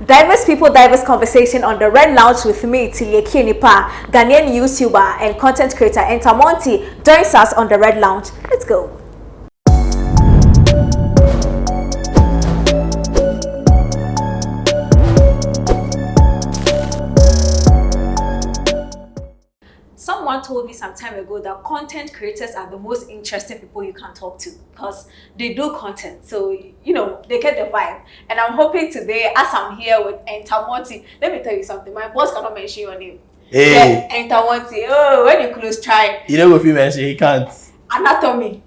Diverse people, diverse conversation on the Red Lounge with me, Tilieki Nipa, Ghanaian YouTuber and content creator ENTAMOTY joins us on the Red Lounge. Let's go. Someone told me some time ago that content creators are the most interesting people you can talk to because they do content. So, you know, they get the vibe. And I'm hoping today, as I'm here with ENTAMOTY, let me tell you something. My boss cannot mention your name. Hey. Yeah, ENTAMOTY. Oh, when you close, try. You know, if you mention, he can't. Anatomy.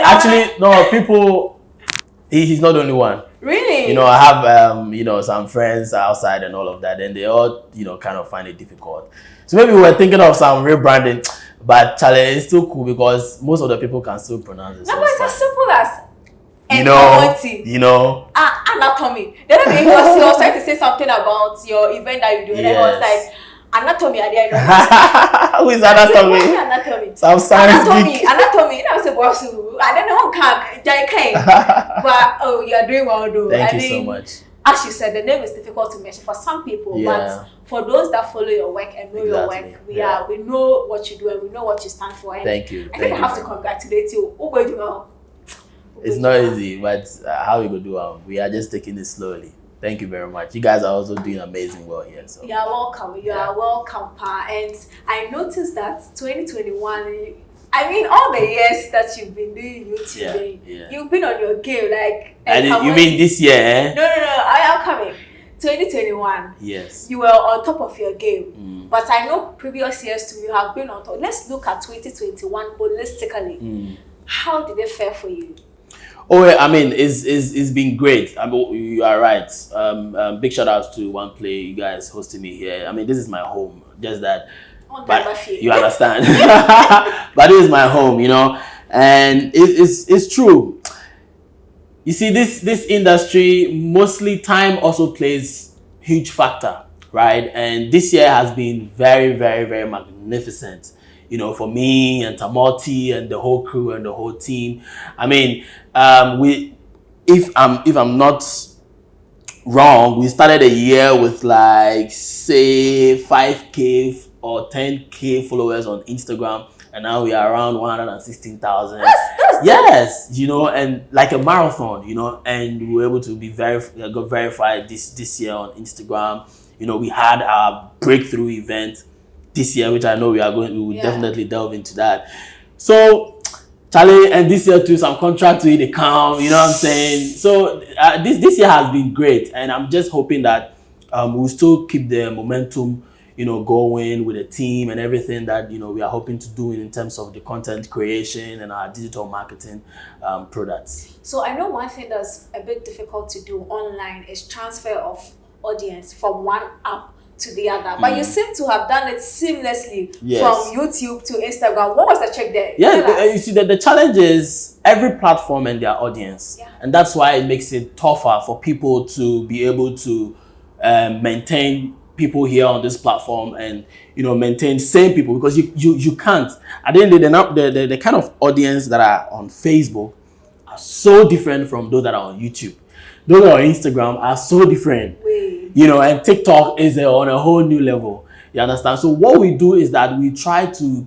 Actually, no, people, he's not the only one. Really? You know, I have, you know, some friends outside and all of that, and they all, you know, kind of find it difficult. So maybe we were thinking of some rebranding, but Charlie, it's still cool because most of the people can still pronounce it. No, but it's as simple as ENTAMOTY. You know. Anatomy. The other day he was trying to say something about your event that you do, and then he was like, anatomy, I didn't know. Who is anatomy? Anatomy. Some science Anatomy. I was a boss. I don't know but oh, you are doing well, though. Thank you so much. As you said, the name is difficult to mention for some people, but for those that follow your work and know your work, we know what you do and we know what you stand for. And thank you. I think I have to congratulate you. It's not easy, but how we go do we are just taking it slowly. Thank you very much. You guys are also doing amazing well here. So you are welcome. You are welcome, Pa. And I noticed that 2021. I mean, all the years that you've been doing YouTube, you've been on your game. Like, you mean this year? Eh? No. I am coming. 2021. Yes. You were on top of your game, but I know previous years too. You have been on top. Let's look at 2021 holistically. How did it fare for you? Oh, I mean, it's been great. I mean, you are right. Big shout outs to OnePlay, you guys hosting me here. I mean, this is my home. Just that. But you understand. But it is my home, you know, and it's true. You see, this industry, mostly time also plays huge factor, right? And this year has been very, very, very magnificent, you know, for me and ENTAMOTY and the whole crew and the whole team. I mean, if I'm not wrong, we started a year with like say 5K or 10K followers on Instagram, and now we are around 116,000. Yes, you know, and like a marathon, you know, and we were able to be got verified this year on Instagram. You know, we had our breakthrough event this year, which I know we will definitely delve into that. So Charlie, and this year too, some contract to they come, you know what I'm saying? So this year has been great, and I'm just hoping that we'll still keep the momentum, you know, going with the team and everything that, you know, we are hoping to do in terms of the content creation and our digital marketing products. So I know one thing that's a bit difficult to do online is transfer of audience from one app to the other, but you seem to have done it seamlessly from YouTube to Instagram. What was the check there? Yeah, you see that the challenge is every platform and their audience, and that's why it makes it tougher for people to be able to maintain people here on this platform and, you know, maintain same people, because you can't. At the end of the kind of audience that are on Facebook are so different from those that are on YouTube. Those that are on Instagram are so different. You know, and TikTok is on a whole new level. You understand? So what we do is that we try to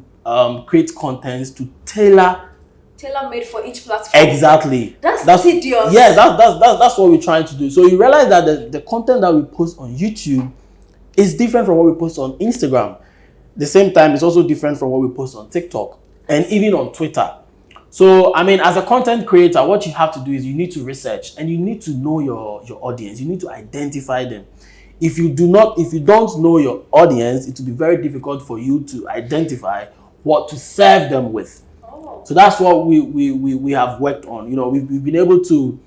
create contents to tailor-made for each platform. Exactly. That's tedious. Yeah, that's what we're trying to do. So you realize that the content that we post on YouTube is different from what we post on Instagram. The same time, it's also different from what we post on TikTok and even on Twitter. So, I mean, as a content creator, what you have to do is you need to research and you need to know your audience. You need to identify them. If you don't know your audience, it will be very difficult for you to identify what to serve them with. So that's what we have worked on. You know, we've been able to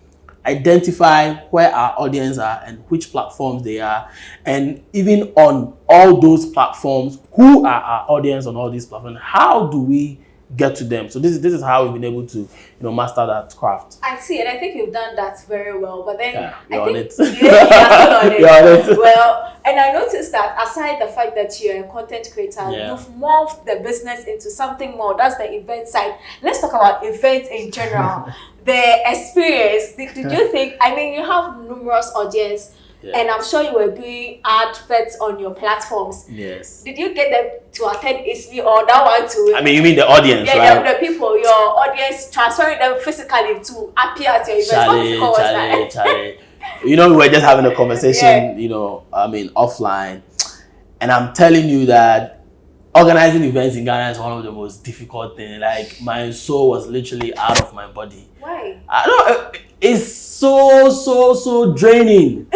identify where our audience are and which platforms they are, and even on all those platforms, who are our audience on all these platforms? How do we get to them? So this is how we've been able to, you know, master that craft. I see, and I think you've done that very well. But then you're on it. You're on it. Well, and I noticed that aside the fact that you're a content creator, you've morphed the business into something more. That's the event side. Let's talk about events in general. the experience, did you think, I mean, you have numerous audience, and I'm sure you were doing adverts on your platforms. Yes. Did you get them to attend easily, or that one to? I mean, you mean the audience, right? The people, your audience, transferring them physically to appear at your event. Charlie. You know, we were just having a conversation, you know, I mean, offline, and I'm telling you that organizing events in Ghana is one of the most difficult things. Like, my soul was literally out of my body. Why? I don't. It's so draining.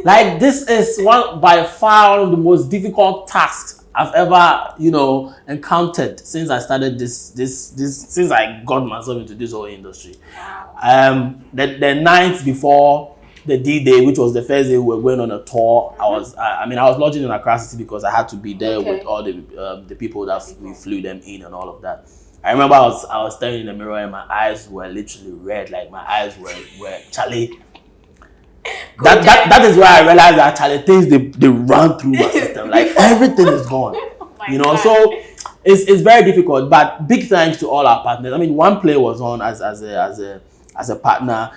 Like, this is by far one of the most difficult tasks I've ever, you know, encountered since I started since I got myself into this whole industry. Wow. The night before the D-Day, which was the first day we were going on a tour, I was lodging in Accra City because I had to be there with all the people that we flew them in and all of that. I remember I was staring in the mirror and my eyes were literally red, like my eyes were Charlie. That is why I realized that Charlie things they run through my system. Like, everything is gone. You know, so it's very difficult. But big thanks to all our partners. I mean, OnePlay was on as a partner.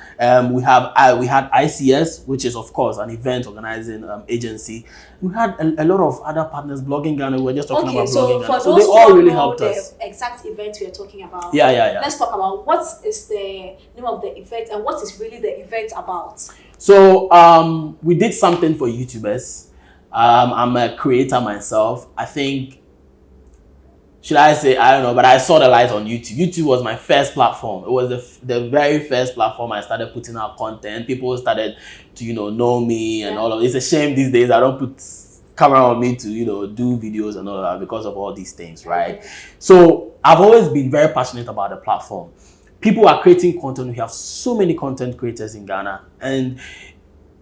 We had ICS, which is of course an event organizing agency. We had a lot of other partners. Blogging Ghana. We were just talking about Blogging Ghana. So they all really helped us. The exact event we are talking about. Yeah. Let's talk about what is the name of the event and what is really the event about. So we did something for YouTubers. I'm a creator myself. I think, should I say, I don't know, but I saw the light on YouTube. YouTube was my first platform. It was the very first platform I started putting out content. People started to, you know me and all of it. It's a shame these days I don't put camera on me to, you know, do videos and all of that because of all these things, right? So I've always been very passionate about the platform. People are creating content. We have so many content creators in Ghana, and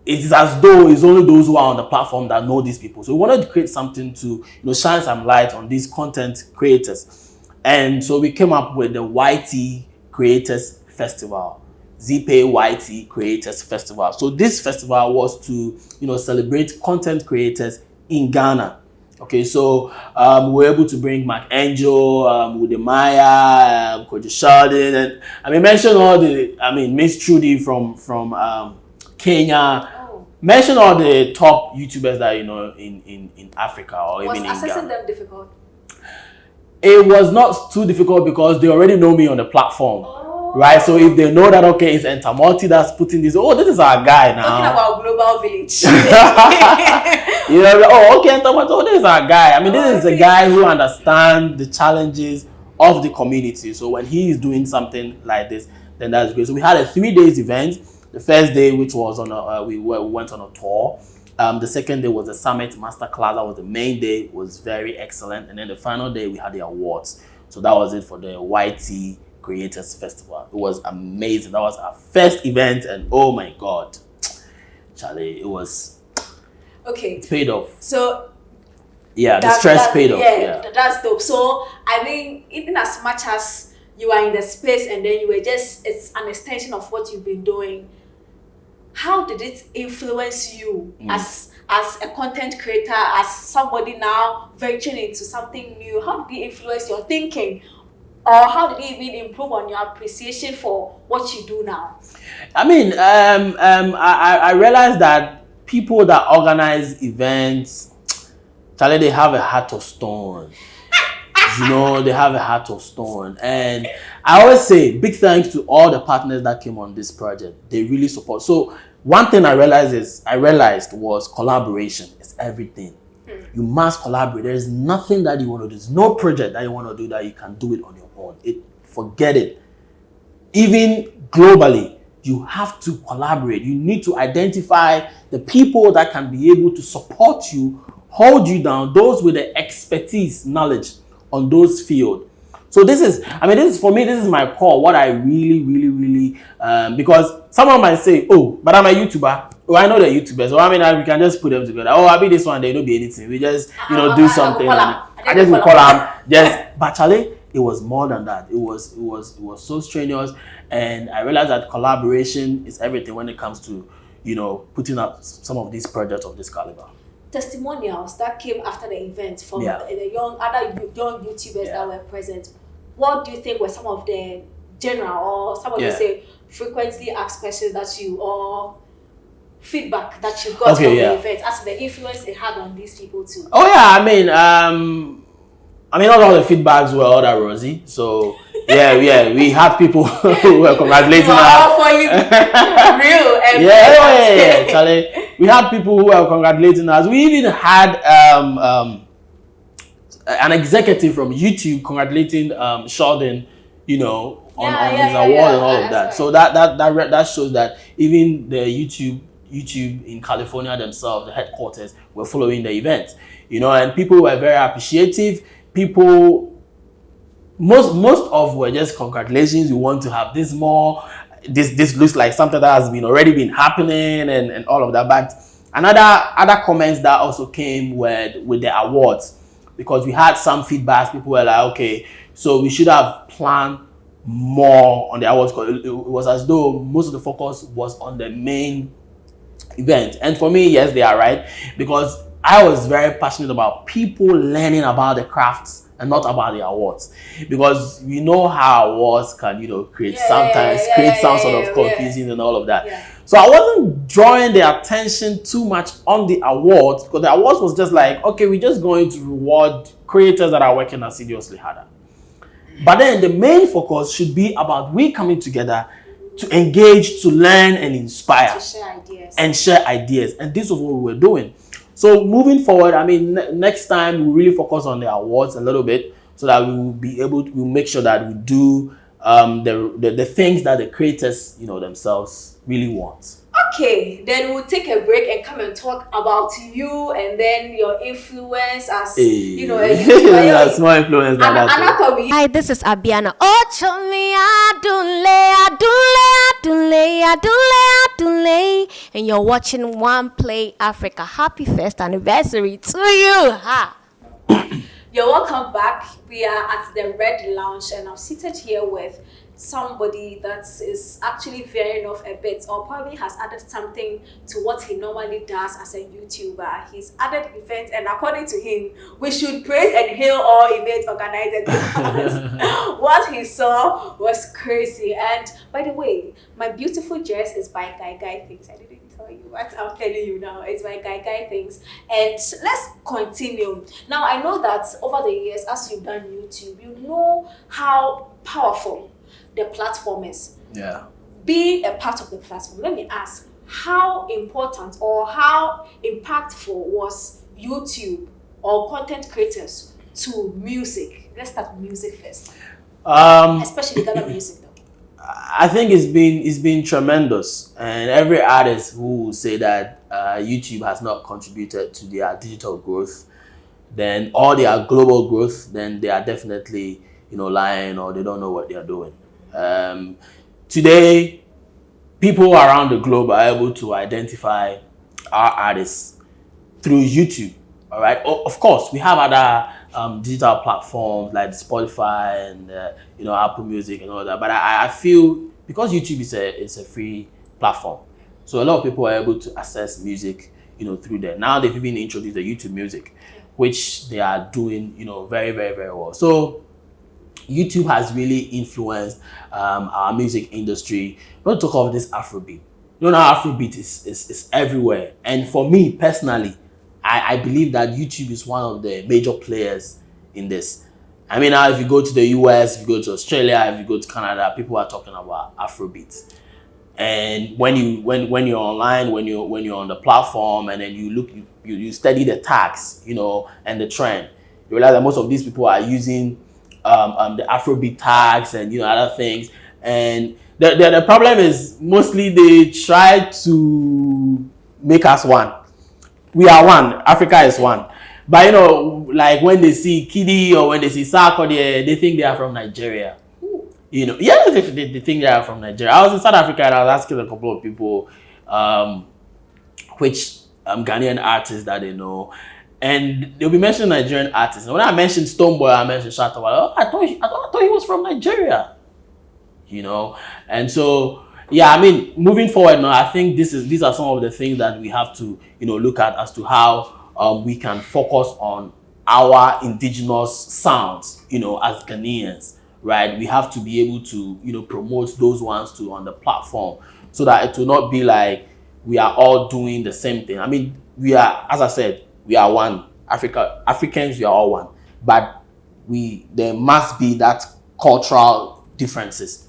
it's as though it's only those who are on the platform that know these people. So we wanted to create something to, you know, shine some light on these content creators. And so we came up with the YT Creators Festival, ZPay YT Creators Festival. So this festival was to, you know, celebrate content creators in Ghana. Okay, so we were able to bring Mark Angel, Udemaya, Koji Sheldon, and I mean, mention all Miss Trudy from Kenya. Mention all the top YouTubers that you know in Africa or even in Ghana. Was accessing them difficult? It was not too difficult because they already know me on the platform, right? So if they know that, okay, it's ENTAMOTY that's putting this, this is our guy now. Talking about Global Village. You know, okay, ENTAMOTY, this is our guy. I mean, this is a guy who understands the challenges of the community. So when he is doing something like this, then that's great. So we had a 3-day event. The first day, which was on we went on a tour. The second day was the Summit Masterclass. That was the main day. It was very excellent. And then the final day, we had the awards. So that was it for the YT Creators Festival. It was amazing. That was our first event. And oh my God, Charlie, it was... Okay. It paid off. So... Yeah, the stress paid off. Yeah, that's dope. So, I mean, even as much as you are in the space and then you were it's an extension of what you've been doing, how did it influence you as a content creator, as somebody now venturing into something new? How did it influence your thinking? Or how did it even improve on your appreciation for what you do now? I mean, I realized that people that organize events, Charlie, they have a heart of stone. You know, they have a heart of stone. And I always say big thanks to all the partners that came on this project. They really support. So one thing I realized was collaboration is everything. You must collaborate. There is nothing that you want to do. There's no project that you want to do that you can do it on your own. Forget it. Even globally, you have to collaborate. You need to identify the people that can be able to support you, hold you down, those with the expertise, knowledge on those fields. So this is for me, this is my core, what I really, because someone might say, oh, but I'm a YouTuber. Oh, I know the YouTubers. So I mean, we can just put them together. Oh, I'll be this one, they don't be anything. We just, do something. I just will call them. But Charlie, it was more than that. It was so strenuous. And I realized that collaboration is everything when it comes to, putting up some of these projects of this caliber. Testimonials that came after the event from the young YouTubers that were present. What do you think were some of the general, or some of you say frequently asked questions that you, or feedback that you got from the event, as the influence it had on these people too? Oh yeah, I mean, not all the feedbacks were all that rosy. So yeah, we had people who were congratulating us. Real and yeah, Charlie. We had people who were congratulating us. We even had an executive from YouTube congratulating Sheldon, you know, on his award and all of that. Right. So that shows that even the YouTube in California themselves, the headquarters, were following the event, you know, and people were very appreciative. People, most of were just congratulations. We want to have this more. This looks like something that has already been happening and all of that. But other comments that also came with the awards, because we had some feedbacks. People were like, okay, so we should have planned more on the awards, because it was as though most of the focus was on the main event. And for me, yes, they are right, because I was very passionate about people learning about the crafts and not about the awards, because we know how awards can create some sort of confusion and all of that. So I wasn't drawing the attention too much on the awards, because the awards was just like, okay, we're just going to reward creators that are working assiduously harder. But then the main focus should be about we coming together to engage, to learn and inspire, to share ideas. And this was what we were doing. So moving forward, I mean, next time we really focus on the awards a little bit, so that we will be able to, we'll make sure that we do the things that the creators, themselves really want. Okay, then we'll take a break and come and talk about you and then your influence as, a YouTuber. That's more influence than that. Hi, this is Abiana. And you're watching OnePlay Africa. Happy first anniversary to you. Ha! You're welcome back. We are at the Red Lounge and I'm seated here with somebody that is actually veering off a bit, or probably has added something to what he normally does as a YouTuber. He's added events, and according to him, we should praise and hail all event organizers, because what he saw was crazy. And by the way, my beautiful dress is by Guy Things. I didn't tell you, but I'm telling you now, it's by Guy Things. And let's continue. Now, I know that over the years, as you've done YouTube, you know how powerful the platform is. Yeah. Being a part of the platform, let me ask, how important or how impactful was YouTube or content creators to music? Let's start with music first. Especially Ghana music though. I think it's been tremendous, and every artist who will say that YouTube has not contributed to their digital growth, then or their global growth, then they are definitely lying, or they don't know what they are doing. Today, people around the globe are able to identify our artists through YouTube. All right. Of course, we have other digital platforms like Spotify and Apple Music and all that. But I feel because YouTube is a free platform, so a lot of people are able to access music through there. Now they've even introduced the YouTube Music, which they are doing very, very, very well. So YouTube has really influenced our music industry. Don't talk of this Afrobeat. Now Afrobeat is everywhere. And for me personally, I believe that YouTube is one of the major players in this. I mean, now if you go to the US, if you go to Australia, if you go to Canada, people are talking about Afrobeat. And when you're online, when you're on the platform, and then you study the tags, and the trend, you realize that most of these people are using the Afrobeat tags and other things. And the problem is mostly they try to make us one. We are one. Africa is one. But like when they see Kidi or when they see Sarkodie, they think they are from Nigeria. Yes, they think they are from Nigeria. I was in South Africa and I was asking a couple of people which Ghanaian artists that they know. And they'll be mentioning Nigerian artists. And when I mentioned Stonebwoy, I mentioned Shatta, I thought he was from Nigeria. And so I mean, moving forward now, I think these are some of the things that we have to look at as to how we can focus on our indigenous sounds, as Ghanaians, right? We have to be able to, promote those ones too on the platform, so that it will not be like we are all doing the same thing. I mean, we are, as I said, we are one. Africans, we are all one. But there must be that cultural differences,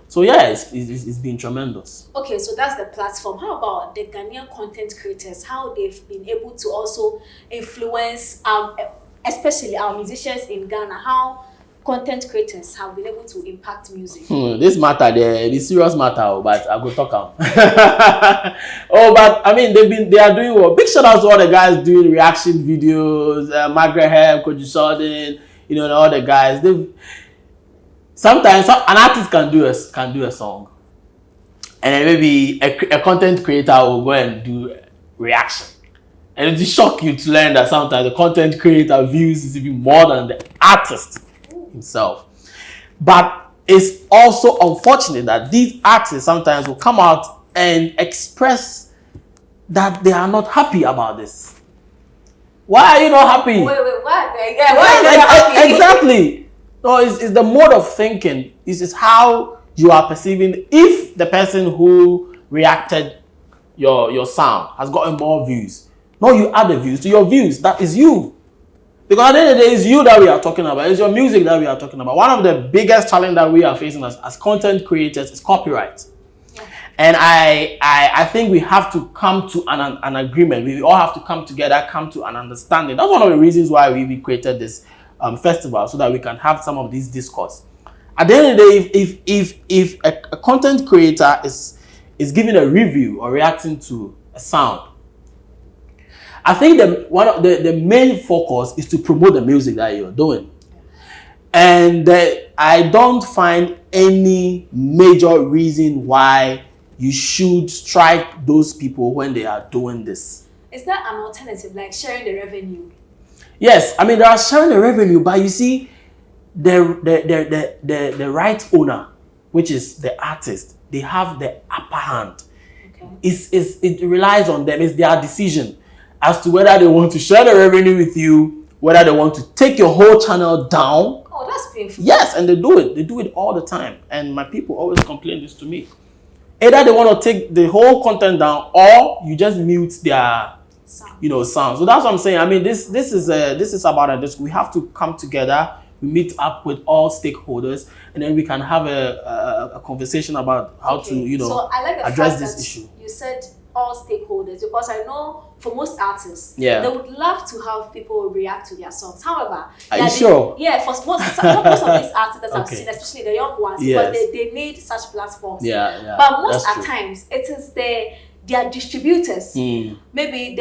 So yeah, it's been tremendous. Okay, so that's the platform. How about the Ghanaian content creators? How they've been able to also influence, especially our musicians in Ghana? How content creators have been able to impact music? This matter, the serious matter, but I go talk out. But I mean, they are doing well. Big shout out to all the guys doing reaction videos, Margaret Hebb, Koji Sheldon, and all the guys. Sometimes an artist can do a song, and then maybe a content creator will go and do reaction, and it will shock you to learn that sometimes the content creator views is even more than the artist himself. But it's also unfortunate that these artists sometimes will come out and express that they are not happy about this. Why are you not happy? Wait, why? Yeah, why are you not happy? Exactly. No, it's the mode of thinking. It's how you are perceiving. If the person who reacted your sound has gotten more views, no, you add the views to your views. That is you. Because at the end of the day, it's you that we are talking about. It's your music that we are talking about. One of the biggest challenges that we are facing as content creators is copyright. And I think we have to come to an agreement. We all have to come together, come to an understanding. That's one of the reasons why we created this festival, so that we can have some of these discourse. At the end of the day, if a content creator is giving a review or reacting to a sound, I think the main focus is to promote the music that you're doing. And I don't find any major reason why you should strike those people when they are doing this. Is there an alternative, like sharing the revenue? Yes, I mean, they are sharing the revenue, but you see, the right owner, which is the artist, they have the upper hand. Okay. It relies on them. It's their decision as to whether they want to share the revenue with you, whether they want to take your whole channel down. Oh, that's painful. Yes, and they do it. They do it all the time. And my people always complain this to me. Either they want to take the whole content down, or you just mute their sound. So that's what I'm saying. I mean, this is about this. We have to come together. We meet up with all stakeholders, and then we can have a conversation about how to so I like the address fact this that issue. You said all stakeholders, because I know for most artists, they would love to have people react to their songs. However, are you sure? Yeah, for most of these artists that I've seen, especially the young ones, because they need such platforms. Yeah. But most at times, it is their distributors, maybe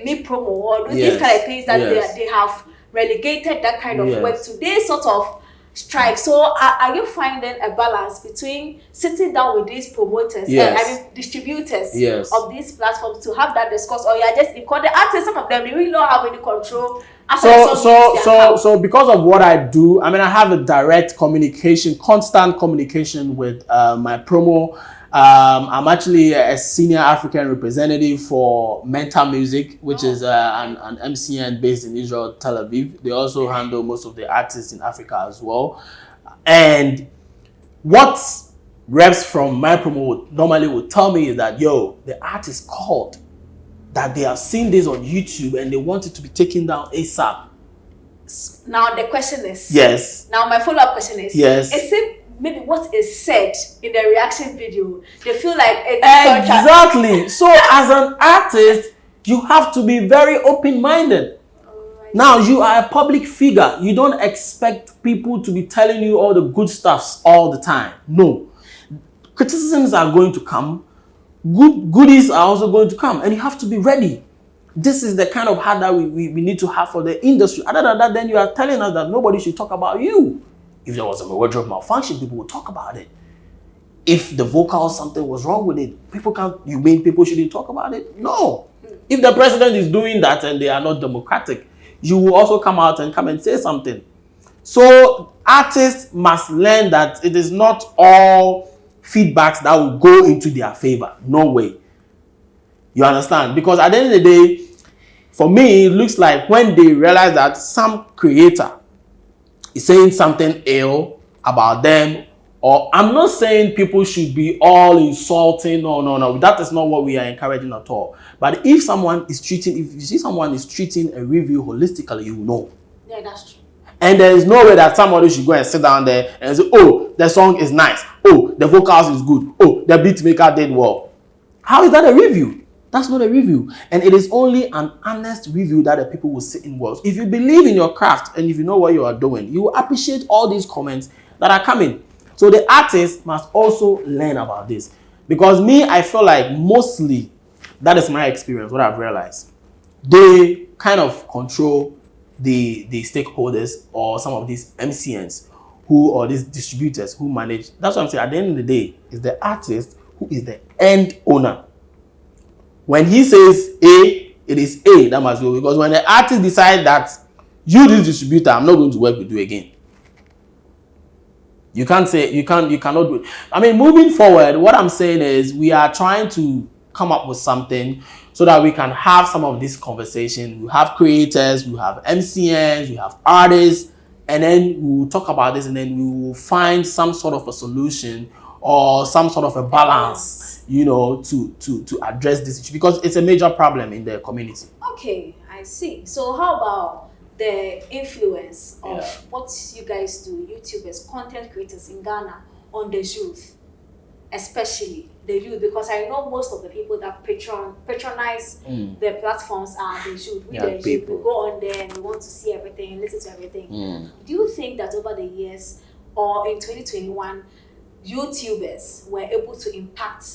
me promo or these kind of things that they have relegated that kind of work to. They sort of strike. So are you finding a balance between sitting down with these promoters and distributors of these platforms to have that discourse, or you're just, because the artists, some of them, they really don't have any control? So because of what I do, I mean, I have a direct communication, constant communication with my promo. I'm actually a senior African representative for Mental Music, which is an MCN based in Israel, Tel Aviv. They also handle most of the artists in Africa as well. And what reps from my promo normally would tell me is that, the artist called, that they have seen this on YouTube and they want it to be taken down ASAP. Now the question is, now my follow-up question is, is it maybe what is said in the reaction video, they feel like it's exactly. So as an artist, you have to be very open-minded. Now you are a public figure. You don't expect people to be telling you all the good stuff all the time. No. Criticisms are going to come. Goodies are also going to come, and you have to be ready. This is the kind of heart that we need to have for the industry. Other than that, then you are telling us that nobody should talk about you. If there was a wardrobe malfunction, people would talk about it. If the vocal, something was wrong with it, you mean people shouldn't talk about it? No. If the president is doing that and they are not democratic, you will also come out and say something. So artists must learn that it is not all feedbacks that will go into their favor. No way. You understand? Because at the end of the day, for me, it looks like when they realize that some creator is saying something ill about them. Or I'm not saying people should be all insulting. No. That is not what we are encouraging at all. But if you see someone is treating a review holistically, you know. Yeah, that's true. And there is no way that somebody should go and sit down there and say, oh, the song is nice. Oh, the vocals is good. Oh, the beat maker did well. How is that a review? That's not a review. And it is only an honest review that the people will sit in words. If you believe in your craft and if you know what you are doing, you will appreciate all these comments that are coming. So the artist must also learn about this. Because me, I feel like mostly, that is my experience, what I've realized. They kind of control the stakeholders or some of these MCNs or these distributors who manage. That's what I'm saying. At the end of the day, it's the artist who is the end owner. When he says A, it is A that must go. Because when the artist decides that you, this distributor, I'm not going to work with you again. You can't say, you cannot do it. I mean, moving forward, what I'm saying is we are trying to come up with something so that we can have some of this conversation. We have creators, we have MCNs, we have artists, and then we'll talk about this and then we will find some sort of a solution or some sort of a balance, you know, to address this issue because it's a major problem in the community. Okay, I see. So how about the influence of what you guys do, YouTubers, content creators in Ghana on the youth, especially the youth? Because I know most of the people that patronize the platforms are the youth. We the youth, we go on there and we want to see everything, listen to everything. Do you think that over the years or in 2021, YouTubers were able to impact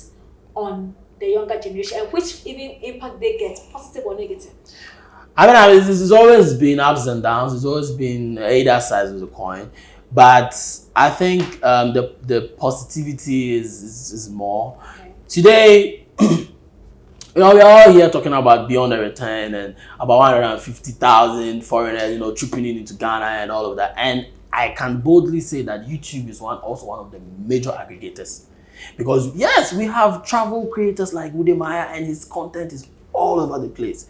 on the younger generation, and which even impact they get, positive or negative? I mean, it's always been ups and downs. It's always been either sides of the coin. But I think the positivity is more. Okay. Today, you know, we're all here talking about Beyond the Return and about 150,000 foreigners, you know, trooping into Ghana and all of that. And I can boldly say that YouTube is also one of the major aggregators. Because yes, we have travel creators like Udemaya and his content is all over the place.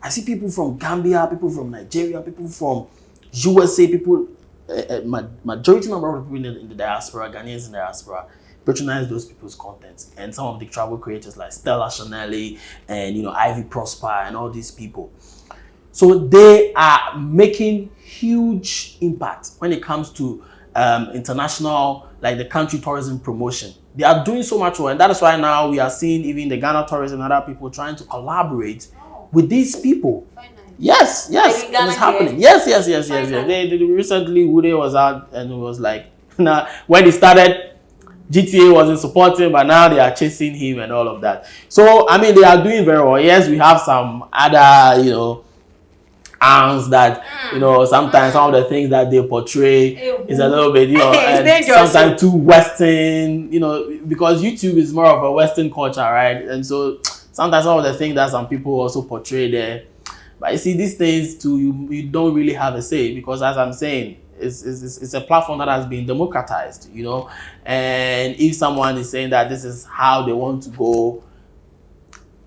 I see people from Gambia, people from Nigeria, people from USA, people, majority number of people in the diaspora, Ghanaians in the diaspora, patronize those people's content. And some of the travel creators like Stella Chanelli and, you know, Ivy Prosper and all these people. So they are making huge impact when it comes to international, like the country tourism promotion. They are doing so much well. And that is why now we are seeing even the Ghana tourism and other people trying to collaborate with these people. Yes, it's happening. Yes. They recently, Woody was out and it was like, now when he started, GTA wasn't supporting, but now they are chasing him and all of that. So, I mean, they are doing very well. Yes, we have some other, you know, arms that, you know, sometimes some of the things that they portray is a little bit, you know, and sometimes too Western, you know, because YouTube is more of a Western culture, right? And so sometimes some of the things that some people also portray there. But you see, these things too, you don't really have a say because, as I'm saying, it's a platform that has been democratized, you know. And if someone is saying that this is how they want to go,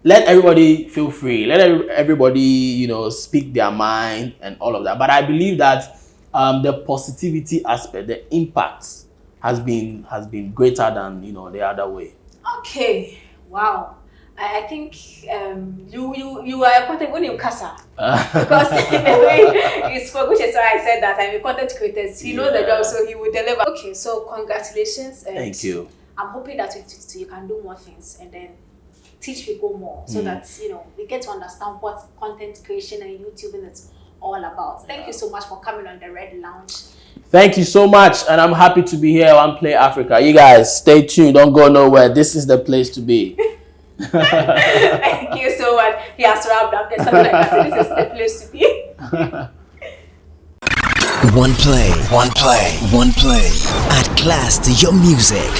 let everybody feel free. Let everybody, you know, speak their mind and all of that. But I believe that the positivity aspect, the impact has been greater than, you know, the other way. Okay. Wow. I think you are a content when you casa because in the way you spoke, which is why I said that I'm a content creator. He knows the job, so he will deliver. Okay, so congratulations. Thank you. I'm hoping that you can do more things and then teach people more so that, you know, we get to understand what content creation and YouTubing is all about. Thank you so much for coming on the Red Lounge. Thank you so much, and I'm happy to be here on OnePlay Africa. You guys stay tuned, don't go nowhere. This is the place to be. Thank you so much. He has wrapped up. There's something like that. This is the place to be. OnePlay. Add class to your music.